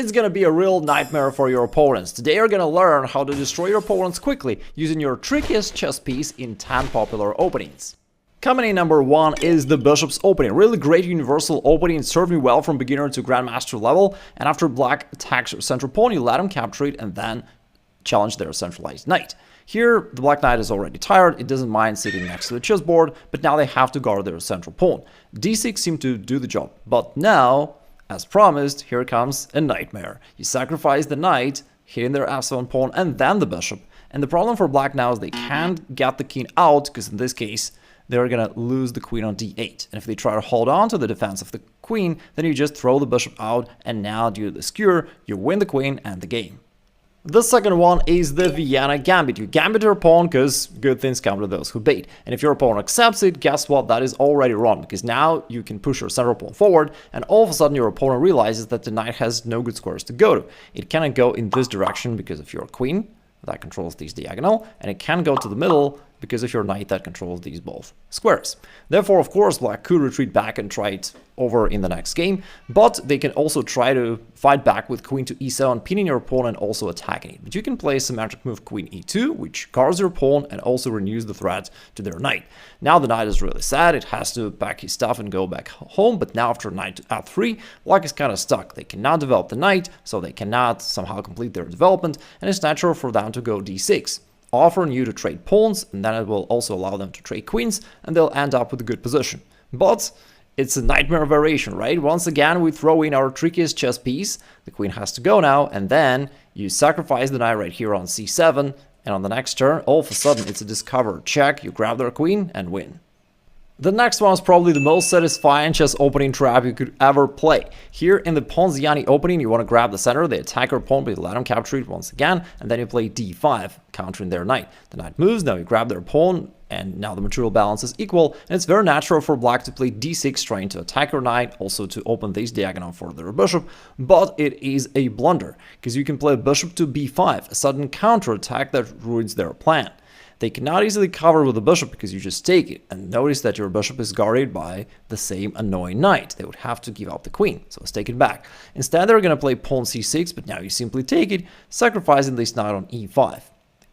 It's gonna be a real nightmare for your opponents. Today you're gonna learn how to destroy your opponents quickly using your trickiest chess piece in 10 popular openings. Coming in number 1 is the Bishop's opening. Really great universal opening, served me well from beginner to grandmaster level, and after black attacks your central pawn, you let him capture it and then challenge their centralized knight. Here, the black knight is already tired, it doesn't mind sitting next to the chessboard, but now they have to guard their central pawn. d6 seemed to do the job, but now, as promised, here comes a nightmare. You sacrifice the knight, hitting their f7 pawn and then the bishop. And the problem for black now is they can't get the king out, because in this case, they're gonna lose the queen on d8. And if they try to hold on to the defense of the queen, then you just throw the bishop out, and now due to the skewer, you win the queen and the game. The second one is the Vienna Gambit. You gambit your pawn because good things come to those who bait. And if your opponent accepts it, guess what? That is already wrong, because now you can push your central pawn forward, and all of a sudden your opponent realizes that the knight has no good squares to go to. It cannot go in this direction because of your queen that controls these diagonal, and it can go to the middle because of your knight that controls these both squares. Therefore, of course, black could retreat back and try it over in the next game, but they can also try to fight back with queen to e7, pinning your pawn and also attacking it. But you can play a symmetric move queen e2, which guards your pawn and also renews the threat to their knight. Now the knight is really sad, it has to pack his stuff and go back home, but now after knight to f3, black is kind of stuck. They cannot develop the knight, so they cannot somehow complete their development, and it's natural for them to go d6. Offering you to trade pawns, and then it will also allow them to trade queens, and they'll end up with a good position. But it's a nightmare variation, right? Once again, we throw in our trickiest chess piece. The queen has to go now, and then you sacrifice the knight right here on c7, and on the next turn, all of a sudden, it's a discovered check. You grab their queen and win. The next one is probably the most satisfying chess opening trap you could ever play. Here in the Ponziani opening, you want to grab the center, they attack your pawn, but you let them capture it once again, and then you play d5, countering their knight. The knight moves, now you grab their pawn, and now the material balance is equal, and it's very natural for black to play d6, trying to attack your knight, also to open this diagonal for their bishop, but it is a blunder, because you can play bishop to b5, a sudden counterattack that ruins their plan. They cannot easily cover with the bishop because you just take it, and notice that your bishop is guarded by the same annoying knight. They would have to give up the queen, so let's take it back. Instead, they're going to play pawn c6, but now you simply take it, sacrificing this knight on e5.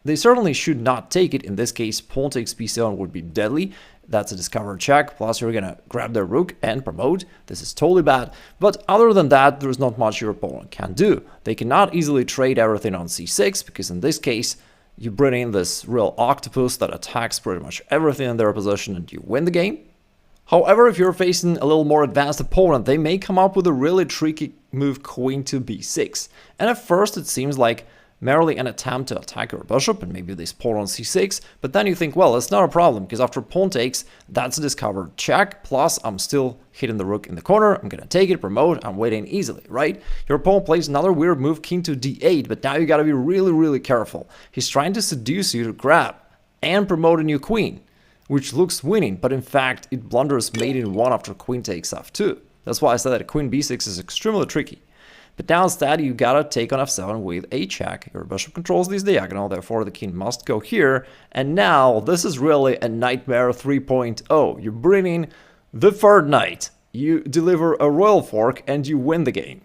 They certainly should not take it. In this case, pawn takes b7 would be deadly. That's a discovered check, plus you're going to grab their rook and promote. This is totally bad, but other than that, there's not much your opponent can do. They cannot easily trade everything on c6, because in this case, you bring in this real octopus that attacks pretty much everything in their position and you win the game. However, if you're facing a little more advanced opponent, they may come up with a really tricky move queen to b6. And at first it seems like merely an attempt to attack your bishop and maybe this pawn on c6, but then you think, well, it's not a problem, because after pawn takes, that's a discovered check, plus I'm still hitting the rook in the corner, I'm gonna take it, promote, I'm winning easily, right? Your opponent plays another weird move, king to d8, but now you gotta be really careful. He's trying to seduce you to grab and promote a new queen, which looks winning, but in fact, it blunders mate in 1 after queen takes f2. That's why I said that queen b6 is extremely tricky. But now instead, you gotta take on f7 with a check. Your bishop controls this diagonal, therefore the king must go here. And now, this is really a nightmare 3.0. You bring in the third knight, you deliver a royal fork, and you win the game.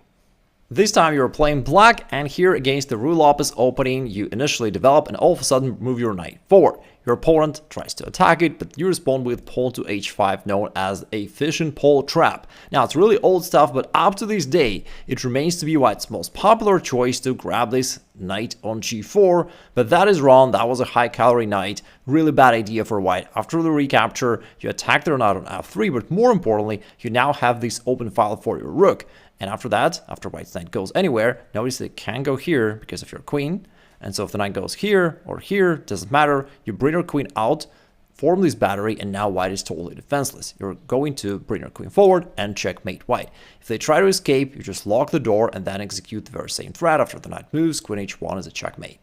This time you're playing black, and here against the Ruy Lopez opening, you initially develop and all of a sudden move your knight forward. Your opponent tries to attack it, but you respond with pawn to h5, known as a fishing pole trap. Now, it's really old stuff, but up to this day, it remains to be White's most popular choice to grab this knight on g4, but that is wrong. That was a high-calorie knight. Really bad idea for White. After the recapture, you attack their knight on f3, but more importantly, you now have this open file for your rook. And after that, after White's knight goes anywhere, notice they can't go here because of your queen. And so if the knight goes here or here, doesn't matter. You bring your queen out, form this battery, and now White is totally defenseless. You're going to bring your queen forward and checkmate White. If they try to escape, you just lock the door and then execute the very same threat. After the knight moves, queen h1 is a checkmate.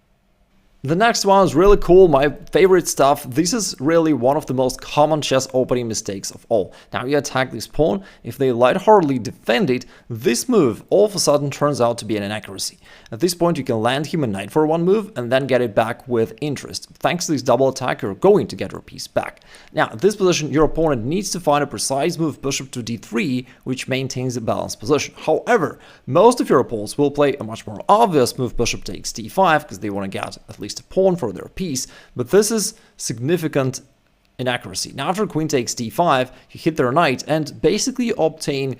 The next one is really cool, my favorite stuff. This is really one of the most common chess opening mistakes of all. Now you attack this pawn, if they lightheartedly defend it, this move all of a sudden turns out to be an inaccuracy. At this point you can land him a knight for one move and then get it back with interest. Thanks to this double attack you're going to get your piece back. Now at this position your opponent needs to find a precise move bishop to d3 which maintains a balanced position. However, most of your opponents will play a much more obvious move bishop takes d5 because they want to get at least a pawn for their piece, but this is significant inaccuracy. Now after queen takes d5, you hit their knight and basically obtain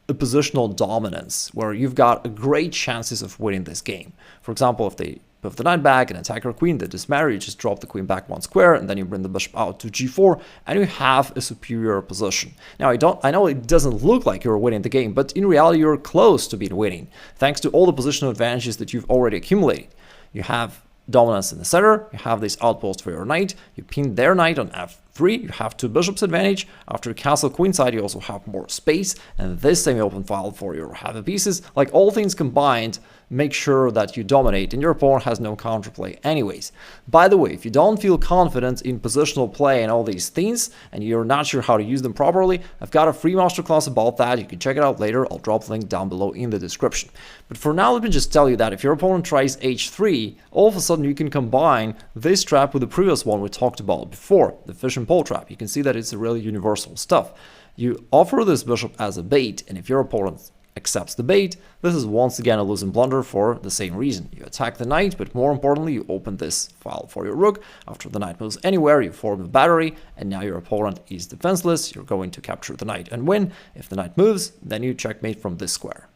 a positional dominance where you've got a great chances of winning this game. For example, if they move the knight back and attack your queen, they dismarry, you just drop the queen back one square and then you bring the bishop out to g4 and you have a superior position. Now I know it doesn't look like you're winning the game, but in reality you're close to being winning thanks to all the positional advantages that you've already accumulated. You have dominance in the center, you have this outpost for your knight, you pin their knight on f3, you have two bishops advantage, after you castle queenside you also have more space, and this semi-open file for your heavy pieces. Like all things combined, make sure that you dominate and your opponent has no counterplay anyways. By the way, if you don't feel confident in positional play and all these things, and you're not sure how to use them properly, I've got a free masterclass about that, you can check it out later, I'll drop the link down below in the description. But for now, let me just tell you that if your opponent tries h3, all of a sudden you can combine this trap with the previous one we talked about before, the fish and pole trap. You can see that it's a really universal stuff. You offer this bishop as a bait, and if your opponent accepts the bait, this is once again a losing blunder for the same reason. You attack the knight, but more importantly, you open this file for your rook. After the knight moves anywhere, you form a battery, and now your opponent is defenseless. You're going to capture the knight and win. If the knight moves, then you checkmate from this square.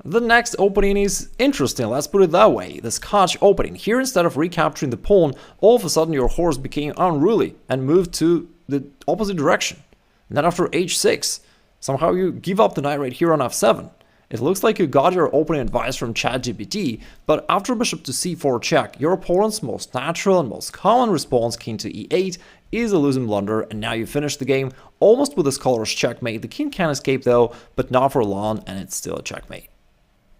The next opening is interesting, let's put it that way. The Scotch opening. Here, instead of recapturing the pawn, all of a sudden your horse became unruly and moved to the opposite direction. And then after h6, somehow you give up the knight right here on f7. It looks like you got your opening advice from ChatGPT, but after bishop to c4 check, your opponent's most natural and most common response, king to e8, is a losing blunder, and now you finish the game almost with a scholar's checkmate. The king can escape though, but not for long, and it's still a checkmate.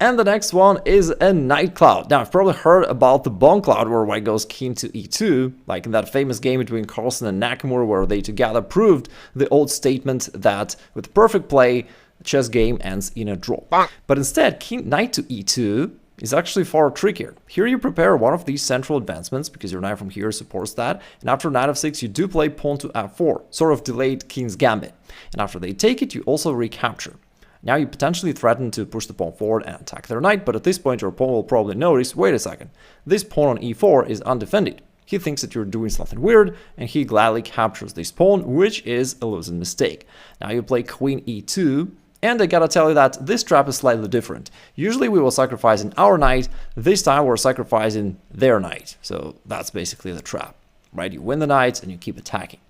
And the next one is a knight cloud. Now, I've probably heard about the bone cloud where white goes king to e2, like in that famous game between Carlsen and Nakamura where they together proved the old statement that with perfect play, the chess game ends in a draw. But instead, knight to e2 is actually far trickier. Here you prepare one of these central advancements because your knight from here supports that, and after knight f6 you do play pawn to f4, sort of delayed king's gambit. And after they take it, you also recapture. Now you potentially threaten to push the pawn forward and attack their knight, but at this point your opponent will probably notice, wait a second, this pawn on e4 is undefended. He thinks that you're doing something weird, and he gladly captures this pawn, which is a losing mistake. Now you play queen e2, and I gotta tell you that this trap is slightly different. Usually we will sacrifice our knight, this time we're sacrificing their knight. So that's basically the trap, right? You win the knights and you keep attacking.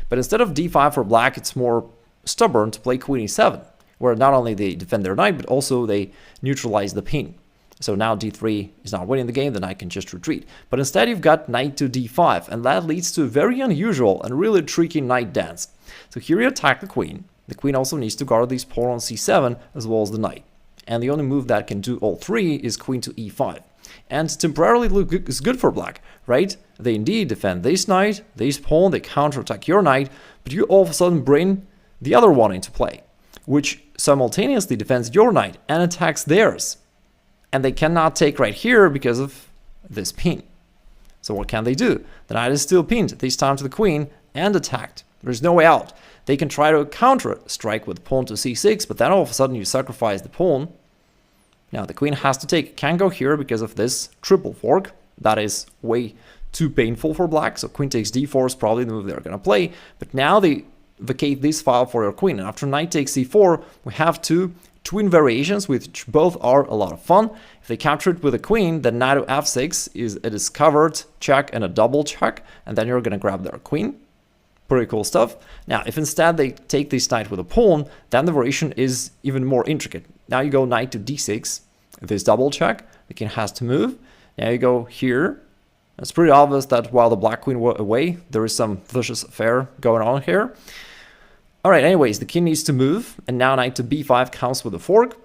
But instead of d5 for black, it's more stubborn to play queen e7. Where not only they defend their knight, but also they neutralize the pin. So now d3 is not winning the game, the knight can just retreat. But instead you've got knight to d5, and that leads to a very unusual and really tricky knight dance. So here you attack the queen. The queen also needs to guard this pawn on c7 as well as the knight. And the only move that can do all three is queen to e5. And temporarily is good for black, right? They indeed defend this knight, this pawn, they counterattack your knight, but you all of a sudden bring the other one into play, which simultaneously defends your knight and attacks theirs. And they cannot take right here because of this pin. So what can they do? The knight is still pinned, this time to the queen, and attacked. There's no way out. They can try to counter-strike with pawn to c6, but then all of a sudden you sacrifice the pawn. Now the queen has to take, can't go here because of this triple fork. That is way too painful for black, so queen takes d4 is probably the move they're going to play. But now they vacate this file for your queen, and after knight takes c4 we have two twin variations which both are a lot of fun. If they capture it with a queen, then knight to f6 is a discovered check and a double check, and then you're gonna grab their queen. Pretty cool stuff. Now if instead they take this knight with a pawn, then the variation is even more intricate. Now you go knight to d6, this double check, the king has to move. Now you go here. It's pretty obvious that while the black queen was away, there is some vicious affair going on here. Alright, anyways, the king needs to move, and now knight to b5 counts with a fork.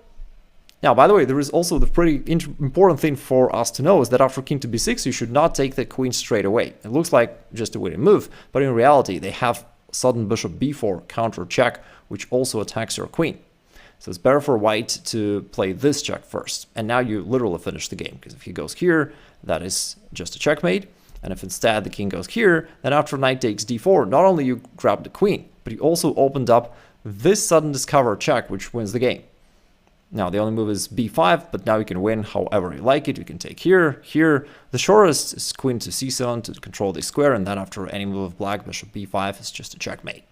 Now, by the way, there is also the pretty important thing for us to know is that after king to b6, you should not take the queen straight away. It looks like just a winning move, but in reality, they have sudden bishop b4 counter check, which also attacks your queen. So it's better for white to play this check first. And now you literally finish the game, because if he goes here, that is just a checkmate. And if instead the king goes here, then after knight takes d4, not only you grab the queen, but you also opened up this sudden discover check, which wins the game. Now, the only move is b5, but now you can win however you like it. You can take here, here. The shortest is queen to c7 to control the square, and then after any move of black, bishop b5 is just a checkmate.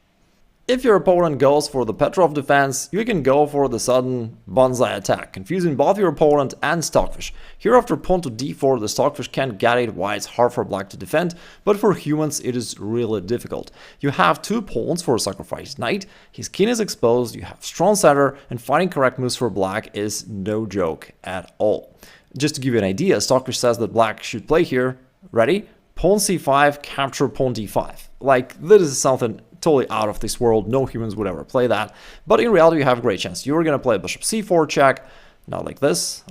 If your opponent goes for the Petrov defense, you can go for the sudden bonsai attack, confusing both your opponent and Stockfish. Here after pawn to d4, the Stockfish can't get it, why it's hard for black to defend, but for humans it is really difficult. You have two pawns for a sacrificed knight, his king is exposed, you have strong center, and finding correct moves for black is no joke at all. Just to give you an idea, Stockfish says that black should play here, ready? Pawn c5, capture pawn d5. Like, this is something totally out of this world, no humans would ever play that, but in reality you have a great chance. You're gonna play bishop c4 check, not like this,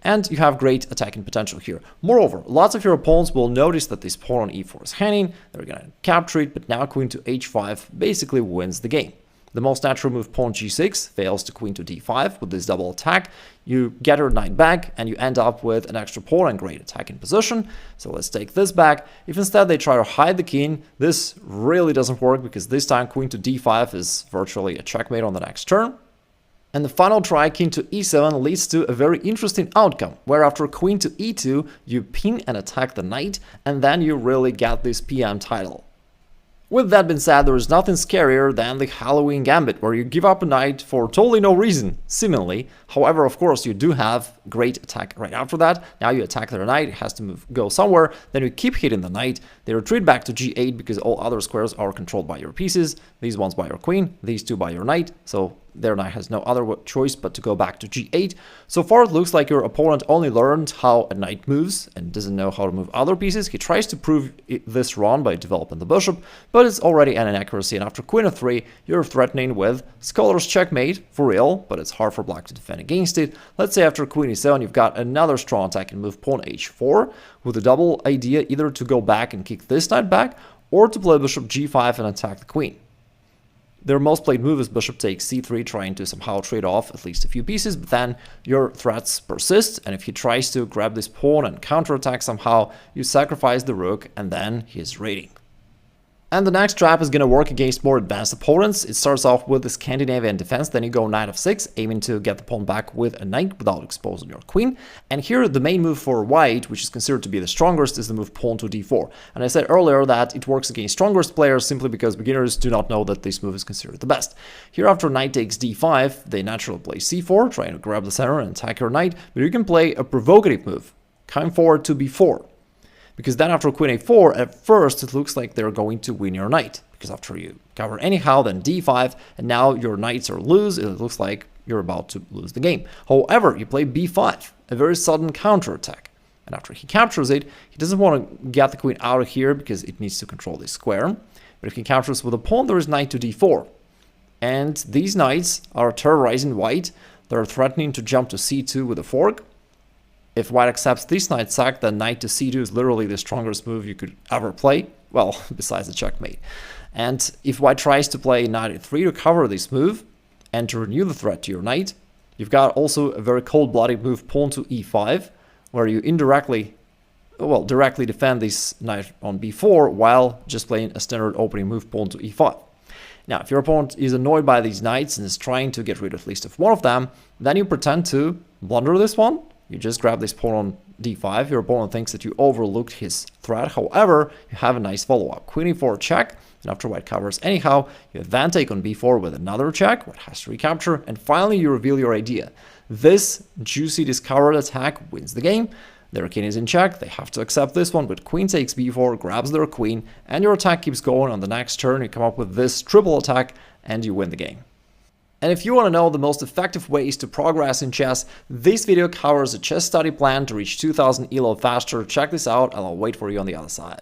and you have great attacking potential here. Moreover, lots of your opponents will notice that this pawn on e4 is hanging, they're gonna capture it, but now queen to h5 basically wins the game. The most natural move, pawn g6, fails to queen to d5 with this double attack. You get your knight back and you end up with an extra pawn and great attacking position. So let's take this back. If instead they try to hide the king, this really doesn't work because this time queen to d5 is virtually a checkmate on the next turn. And the final try, king to e7, leads to a very interesting outcome, where after queen to e2, you pin and attack the knight, and then you really get this PM title. With that being said, there is nothing scarier than the Halloween Gambit, where you give up a knight for totally no reason, seemingly. However, of course, you do have great attack right after that. Now you attack their knight, it has to go somewhere, then you keep hitting the knight, they retreat back to g8 because all other squares are controlled by your pieces, these ones by your queen, these two by your knight, so their knight has no other choice but to go back to g8. So far it looks like your opponent only learned how a knight moves and doesn't know how to move other pieces. He tries to prove this wrong by developing the bishop, but it's already an inaccuracy, and after queen f3 you're threatening with scholar's checkmate for real, but it's hard for black to defend against it. Let's say after queen e7 you've got another strong attacking move, pawn h4, with a double idea either to go back and kick this knight back or to play bishop g5 and attack the queen. Their most played move is bishop takes c3, trying to somehow trade off at least a few pieces, but then your threats persist, and if he tries to grab this pawn and counterattack somehow, you sacrifice the rook, and then he is raiding. And the next trap is going to work against more advanced opponents. It starts off with the Scandinavian defense, then you go knight f6, aiming to get the pawn back with a knight without exposing your queen. And here the main move for white, which is considered to be the strongest, is the move pawn to d4. And I said earlier that it works against strongest players simply because beginners do not know that this move is considered the best. Here after knight takes d5, they naturally play c4, trying to grab the center and attack your knight, but you can play a provocative move, come forward to b4. Because then after queen a4, at first it looks like they're going to win your knight. Because after you cover anyhow, then d5, and now your knights are loose, it looks like you're about to lose the game. However, you play b5, a very sudden counterattack. And after he captures it, he doesn't want to get the queen out of here because it needs to control this square. But if he captures with a pawn, there is knight to d4. And these knights are terrorizing white. They're threatening to jump to c2 with a fork. If white accepts this knight sack, then knight to c2 is literally the strongest move you could ever play. Well, besides the checkmate. And if white tries to play knight e3 to cover this move and to renew the threat to your knight, you've got also a very cold-blooded move, pawn to e5, where you directly defend this knight on b4 while just playing a standard opening move, pawn to e5. Now, if your opponent is annoyed by these knights and is trying to get rid at least of one of them, then you pretend to blunder this one. You just grab this pawn on d5, your opponent thinks that you overlooked his threat, however, you have a nice follow-up. Queen e4 check, and after white covers anyhow, you then take on b4 with another check, white has to recapture, and finally you reveal your idea. This juicy discovered attack wins the game. Their king is in check, they have to accept this one, but queen takes b4, grabs their queen, and your attack keeps going. On the next turn, you come up with this triple attack, and you win the game. And if you want to know the most effective ways to progress in chess, this video covers a chess study plan to reach 2000 ELO faster. Check this out, and I'll wait for you on the other side.